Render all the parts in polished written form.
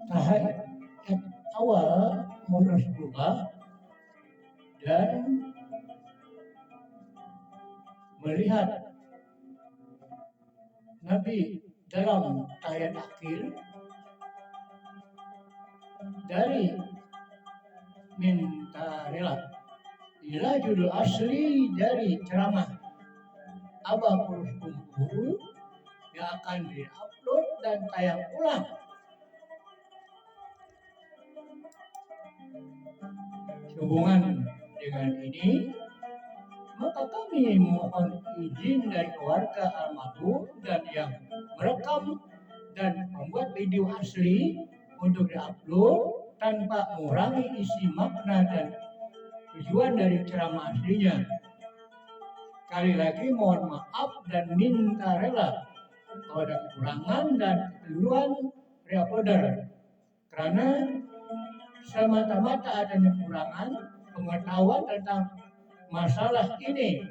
Tahap awal Rasulullah dan melihat Nabi dalam ayat akhir dari minta rela. Inilah judul asli dari ceramah Abah Purus Kumpul yang akan diupload dan tayang ulang. Sehubungan dengan ini, maka kami mohon izin dari keluarga almarhum dan yang merekam dan membuat video asli untuk diupload tanpa mengurangi isi makna dan tujuan dari ceramah aslinya. Sekali lagi mohon maaf dan minta rela kalau ada kekurangan dan kekeliruan reuploader, karena semata-mata adanya kekurangan pengetahuan tentang masalah ini.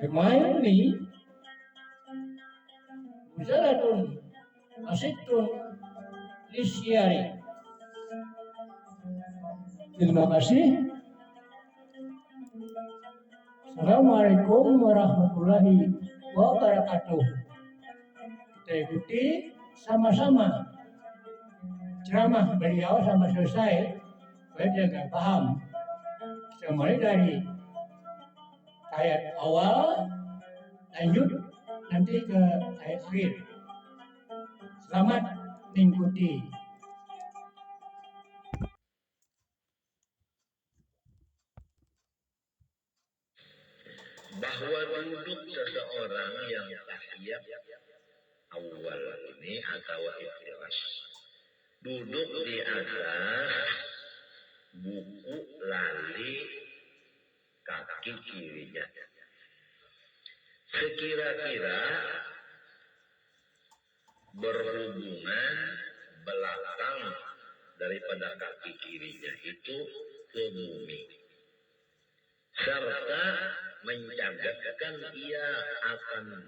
Remain ini muzalatun asitun lisyari. Terima kasih. Assalamualaikum warahmatullahi wabarakatuh. Kita ikuti sama-sama ceramah beliau sampai selesai, supaya dia nggak paham. Kita mulai dari ayat awal, lanjut nanti ke ayat akhir. Selamat mengikuti. Bahwa duduk seseorang yang tahiyat awal ini atau ikhtiras, duduk di atas buku lali kaki kirinya, sekira-kira berhubungan belakang daripada kaki kirinya itu ke bumi, serta mencatatkan ia akan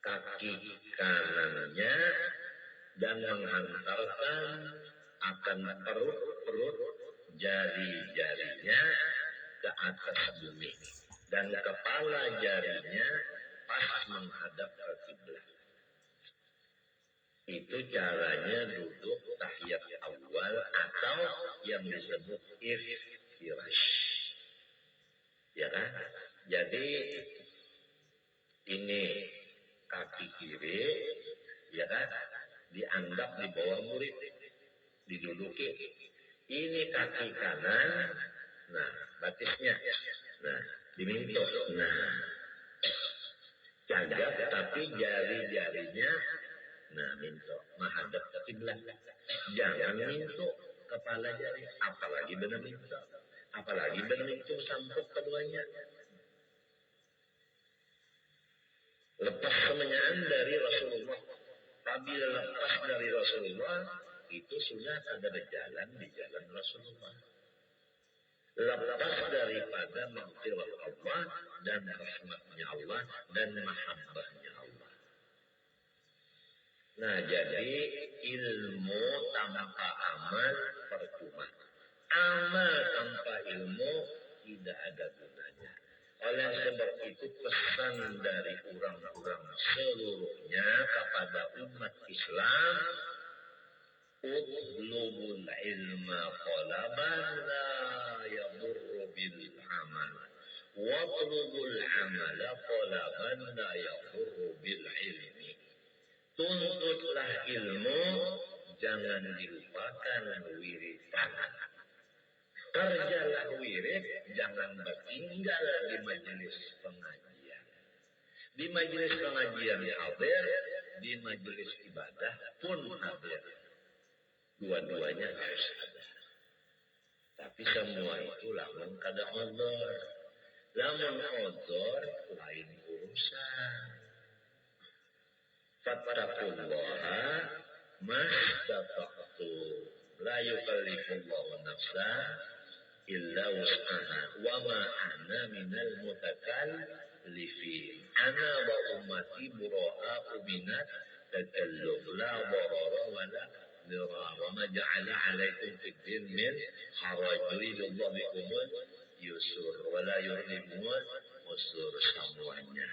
kaki kanannya dan menghantarkan akan perut jari-jarinya ke atas bumi dan kepala jarinya pas menghadap ke kiblat. Itu caranya duduk tahiyat awal atau yang disebut iftirash. Ya kan? Jadi ini kaki kiri, ya kan? Dianggap di bawah murid, diduduki. Ini kaki kanan, nah batisnya, nah diminto, nah jaga tapi jari-jarinya, nah minto menghadap ke kiblat. Jangan minto kepala jari, apalagi benar minto. Apalagi benar itu sangkut keduanya. Lepas kemenyaan dari Rasulullah. Apabila lepas dari Rasulullah, itu sudah ada jalan di jalan Rasulullah. Lepas daripada maghfirah Allah dan rahmatnya Allah dan mahabbahnya Allah. Nah, jadi ilmu tanpa amal percuma. Amal tanpa ilmu tidak ada gunanya. Oleh sebab itu pesan dari orang-orang seluruhnya kepada umat Islam, utlubul ilma talaban la yadurru bil amal, watlubul amala talaban la yadurru bil ilmi. Tuntutlah ilmu, jangan dilupakan wiridan. Kerjalah wirid, jangan bertinggal di majelis pengajian. Di majelis pengajian hadir, di majelis ibadah pun hadir. Dua-duanya harus ada. Tapi semua itu lamun kada odor. Lamun odor, lain urusan. Fattaqullaha mastata'tu. La yukallifullahu nafsan illa wus'aha wa ma ana minal mutakallifin. Ana wa ummati bura'a'u minat takalluf la darara wa la dirar wa ma ja'ala 'alaikum fid din min haraj yuridullahu bikumul yusur wa la yuridul usur. Semuanya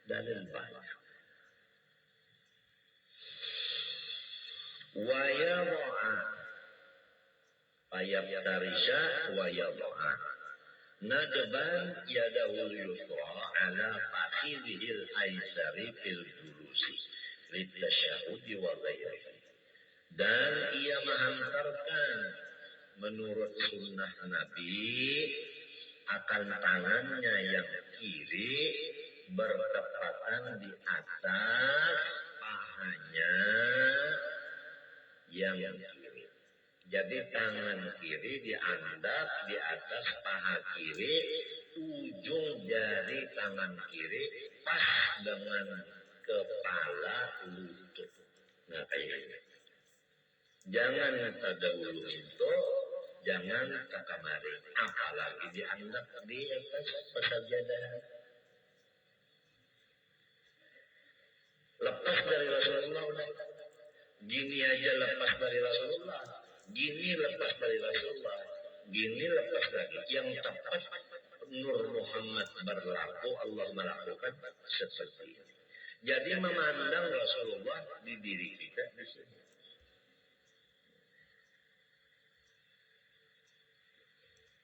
dalil banyak. Wa yadha'a fayaftarisha wa yadha'a nadban yadahul yusra ala fakhidhil aysari fil julusi litasyahudi wa ghairihi. Dan ia menghantarkan menurut sunnah Nabi akan tangannya yang kiri bertepatan di atas pahanya yang kiri. Jadi tangan kiri diandap di atas paha kiri, ujung jari tangan kiri pas dengan kepala lutut. Nah kayak ini. Jangan tadahulu itu, jangan takamari. Apalagi diandap di atas sajadah. Lepas dari Rasulullah udah. Gini aja lepas dari Rasulullah. Gini lepas dari Rasulullah. Gini lepas lagi. Yang tepat Nur Muhammad berlaku, Allah melakukan seperti ini. Jadi memandang Rasulullah di diri kita di sini.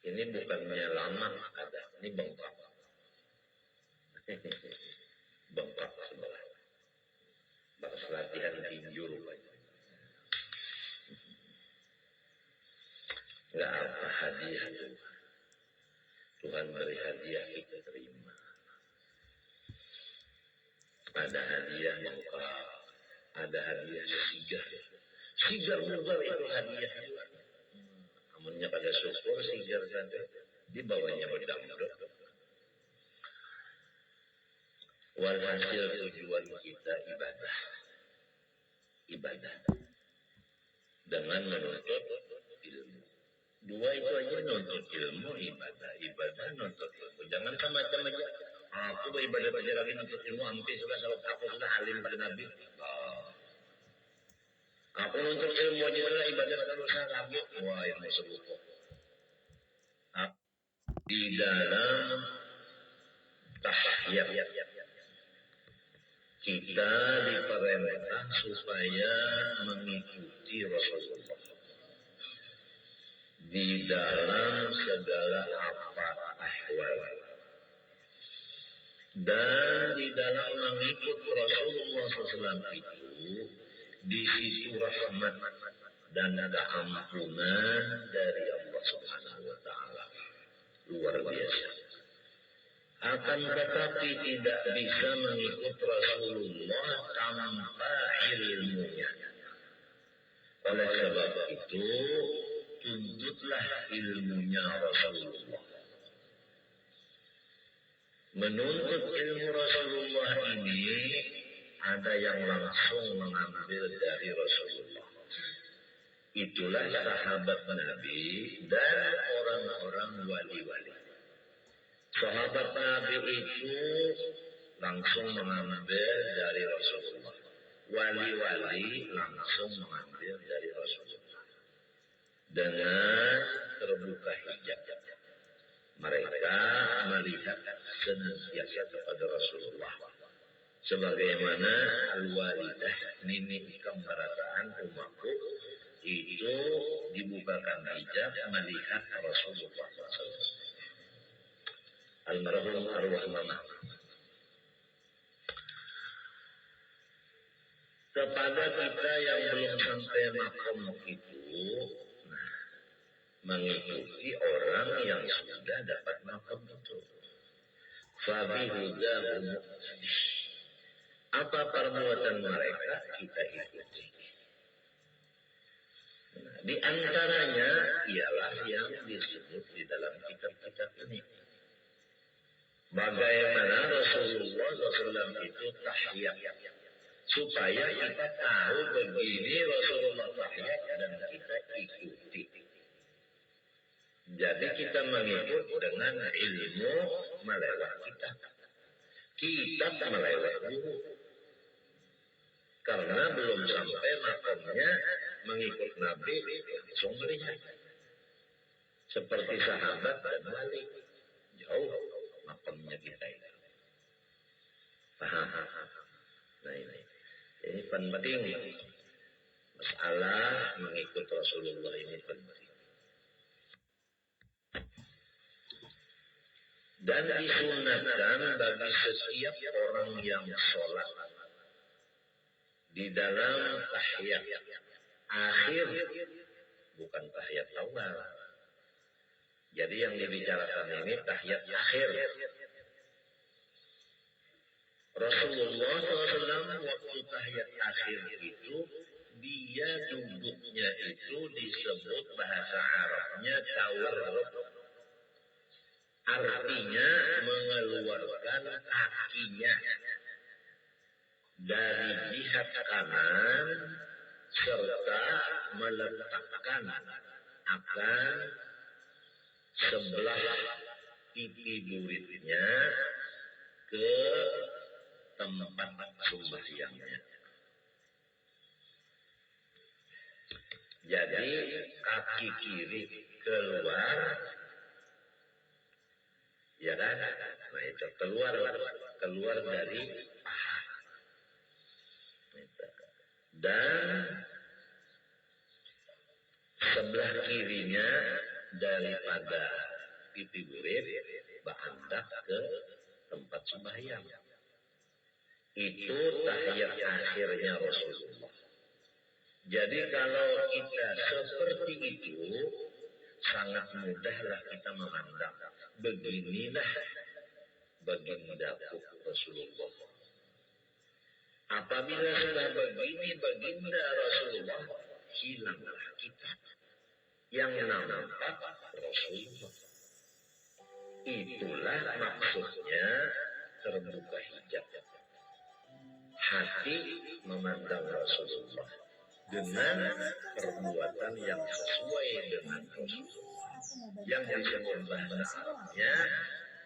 Ini bukannya lama ada, ini bengkak. Bengkak sebelah. Bakas latihan tinju rupanya. Enggak apa hadiah Tuhan. Tuhan beri hadiah kita terima. Ada hadiah bengkak, ada hadiah sigar. Sigar bugar itu hadiah juga. Namunnya pada syukur sigar saja. Di bawahnya berdangdut. Walhasil tujuan kita ibadah. Ibadah. Dengan menuntut ilmu. Dua itu aja, nuntut ilmu, ibadah. Ibadah, nuntut ilmu. Jangan sama-sama aja. Aku beribadah aja lagi nuntut ilmu. Hampir sudah kalau aku sudah alim pada Nabi. Aku nuntut ilmu aja lah ibadah terus lagi. Wah yang sebut. Di dalam tahyat kita diperintah supaya mengikuti Rasulullah di dalam segala apa ahwal. Dan di dalam mengikut Rasulullah SAW itu di situ rahmat dan keampunan dari Allah Subhanahu wa taala. Luar biasa. Akan tetapi tidak bisa mengikut Rasulullah tanpa ilmunya. Oleh sebab itu, tuntutlah ilmunya Rasulullah. Menuntut ilmu Rasulullah ini ada yang langsung mengambil dari Rasulullah. Itulah sahabat Nabi dan orang-orang wali-wali. Sahabat Nabi itu langsung mengambil dari Rasulullah. Wali-wali langsung mengambil dari Rasulullah. Dengan terbuka hijab. Mereka melihat senantiasa kepada Rasulullah. Sebagaimana al-walidah nini kemerataan umatku itu dibukakan hijab melihat Rasulullah SAW. Almarhum arwah mama. Kepada kita yang belum sampai makom itu, mengikuti orang yang sudah dapat makom itu. Fabihudahum muqtadih. Apa perbuatan mereka kita ikuti. Di antaranya ialah yang disebut di dalam kitab-kitab ini. Bagaimana Rasulullah SAW itu tahiyat. Supaya kita tahu begini Rasulullah tahiyat dan kita ikuti. Jadi kita mengikut dengan ilmu melewat kita. Kita melewat guru. Karena belum sampai makamnya mengikut Nabi langsung melihat. Seperti sahabat dan wali. Jauh makamnya kita itu. Paham? Nah ini penting. Masalah mengikut Rasulullah ini penting. Dan disunatkan bagi setiap orang yang sholat di dalam tahiyat akhir, bukan tahiyat awal. Jadi yang dibicarakan ini tahiyat akhir. Rasulullah SAW waktu tahiyat akhir itu, dia duduknya itu disebut bahasa Arabnya tawarruk. Artinya mengeluarkan kakinya dari jihad kanan serta meletakkan akan sebelah pipi buritnya ke tempat sembahyangnya. Jadi kaki kiri keluar, ya kan? Nah itu keluar dari paha. Dan sebelah kirinya daripada pipi burit berandak ke tempat sembahyang. Itu tahiyat akhirnya Rasulullah. Jadi kalau kita seperti itu, sangat mudahlah kita memandang. Beginilah baginda Rasulullah. Apabila sudah begini baginda Rasulullah, hilanglah kita. Yang nampak Rasulullah. Itulah maksudnya terbuka hijab. Hati memandang Rasulullah dengan perbuatan yang sesuai dengan Rasulullah. Yang disebut bahasa Arabnya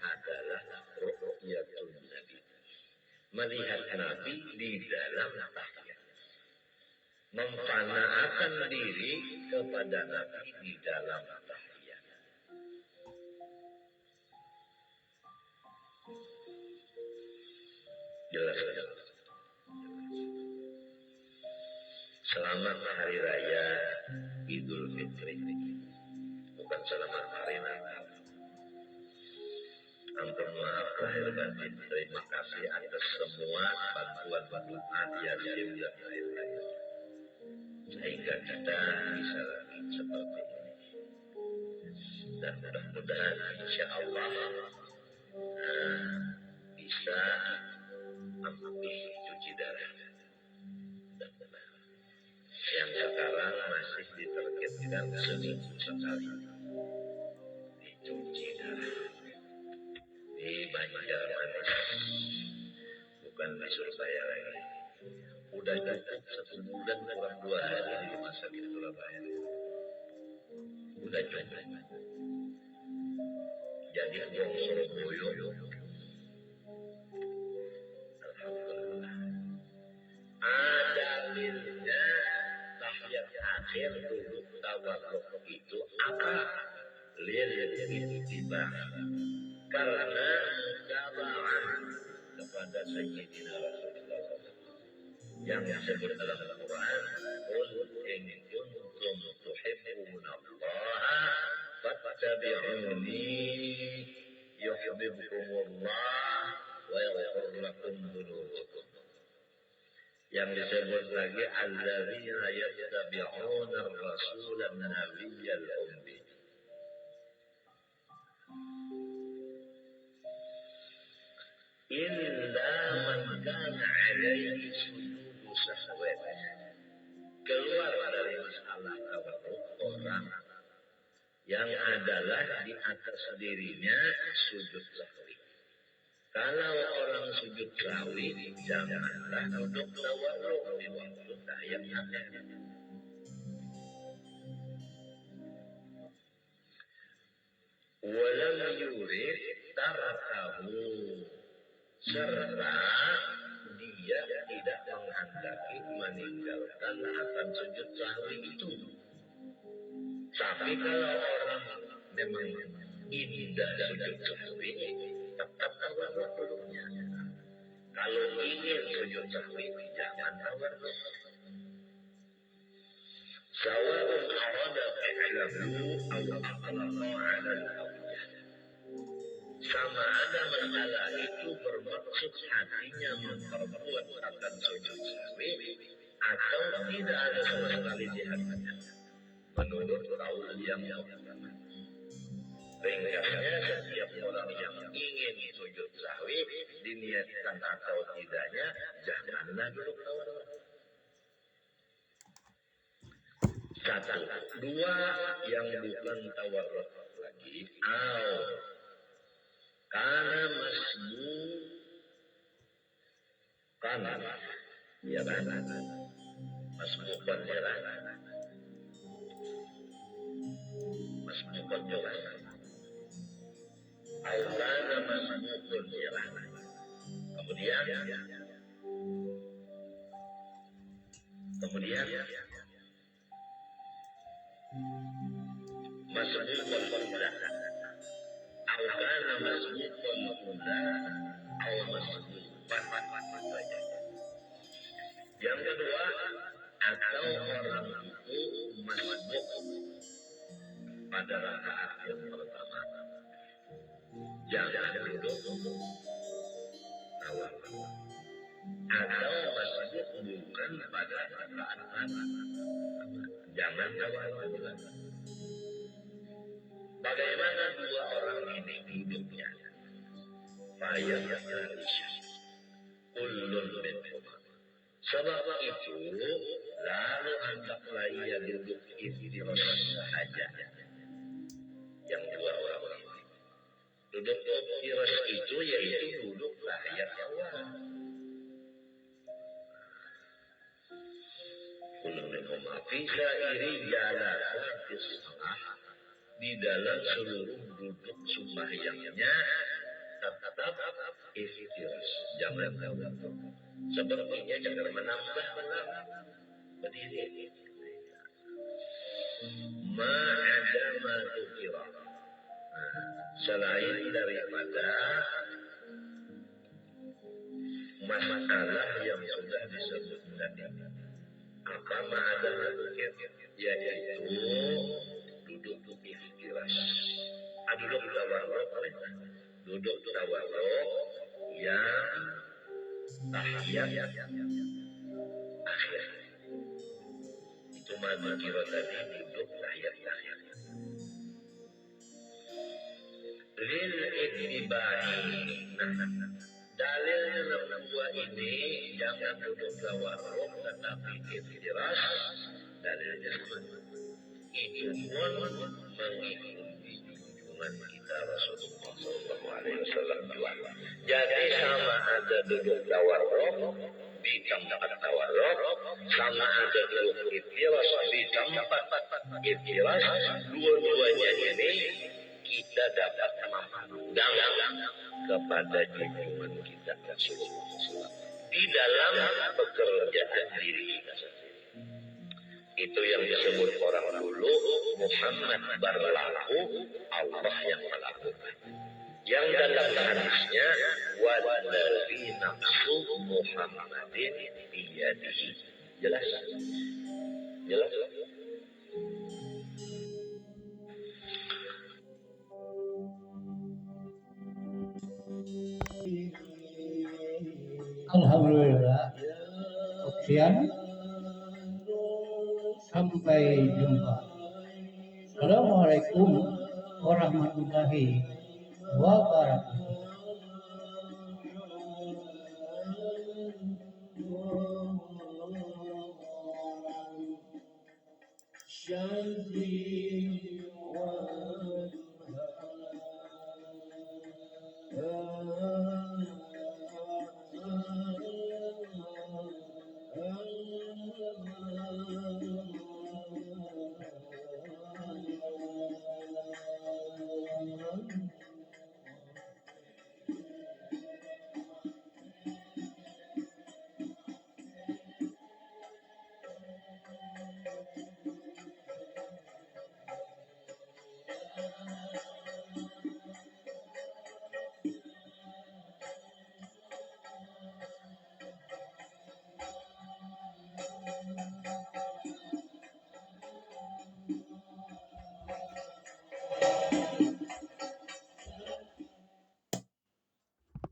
adalah ru'yatul Nabi. Melihat Nabi di dalam tahiyat. Memfanaakan diri kepada Nabi di dalam tahiyat. Jelas. Selamat Hari Raya Idul Fitri. Bukan selamat Hari Natal. Ampun maaf lahir batin. Terima kasih atas semua bantuan yatim dan lain-lain. Sehingga kita bisa lagi seperti ini. Dan mudah-mudahan insya Allah bisa ambil cuci darah. Yang sekarang masih ditargetkan seminggu sekali dicuci darah di Banjarmanis, bukan di Surabaya lagi. Udah cukup 1 bulan kurang 2 hari di rumah sakit Surabaya. Udah cukup. Jadi uang Surabaya. Alhamdulillah. Ada dalilnya tahiyat akhir duduk tawarruk itu apa? Lil ittibah. Karena mutaba'ah kepada Sayyidina Rasulullah yang disebut dalam Al-Quran, qul in kuntum tuhibbuna Allah fattabi'uni yuhibbukumullah wa yaghfir lakum dzunubakum. Yang disebut lagi alladzina yattabi'una ar-rasulan nabiyyal ummi. Illa man kana 'alaihi sujudu sahwat. Keluar dari masalah tawarruk orang yang adalah di atas dirinya sujud sahwi. Kalau orang sujud sahwi, janganlah duduk tawarruk di waktu tahiyat akhir. walam yurid tarakahu, serta dia tidak menghendaki meninggalkan akan sujud sahwi itu. Tapi kalau orang memang indah sujud sahwi, tetap tawarruk dulunya. Kalau ingin sujud sahwi, jangan tawarruk. Sawa'un arada fi'lahu aw aqlaqa 'ala al-awjah. Sama ada masalah itu bermaksud hatinya memperbuat akan sujud sahwi atau tidak ada sama sekali di hatinya. Menurut kaul yang pertama. Ringkasnya, setiap orang yang ingin sujud sahwi diniatkan atau tidaknya, janganlah dulu tawarruk. Satu, dua yang bukan tawarruk lagi, karena masmu karena ya kan masmu penjelas masmu penjelas karena masmu penjelas kemudian masmu penjelas karena masmu penjelas saja. Yang kedua, atau orang itu masbuk pada rakaat yang pertama, jangan duduk tawarruk. Atau masbuk bukan pada rakaat pertama, jangan tawarruk. Bagaimana dua orang ini hidupnya? Fayat Malaysia. Ulun minhuma. Sebab itu, lalu hendaklah ia duduk ikhtiras sahaja. Yang dua orang ini. Duduk ikhtiras itu yaitu duduk tahiyat awal. Ulun minhuma. Fisa iri jalasan fisah. Di dalam seluruh duduk sembahyangnya tetap ikhtiras, jangan tawarruk. Sepertinya jangan menambah berdiri. Ma'ada ma tukira. Selain daripada masalah yang sudah disebut tadi. Apa ma'ada ma tukira? Yaitu duduk ikhtiras. Duduk tawarruk. Duduk tawarruk yang tahiyat akhir. Itu mana kira tadi duduk tahiyat akhir. Lil ittiba'i. Dalil yang kedua ini jangan duduk tawarruk tetapi ikhtiras. Dalilnya itu pun mengikuti junjungan kita Rasulullah SAW. Jadi sama ada duduk tawarruk di tempat tawarruk, sama ada duduk ikhtiras di tempat ikhtiras. Dua-duanya ini kita dapat memandang kepada junjungan kita Rasulullah SAW di dalam pekerjaan diri kita sendiri. Itu yang disebut orang dulu Muhammad berlaku, Allah yang melakukan. Yang dalam hadisnya wallazi nafsu Muhammadin biyadihi. Jelas? Alhamdulillah. Sekian. Sampai jumpa. Assalamualaikum warahmatullahi wabarakatuh.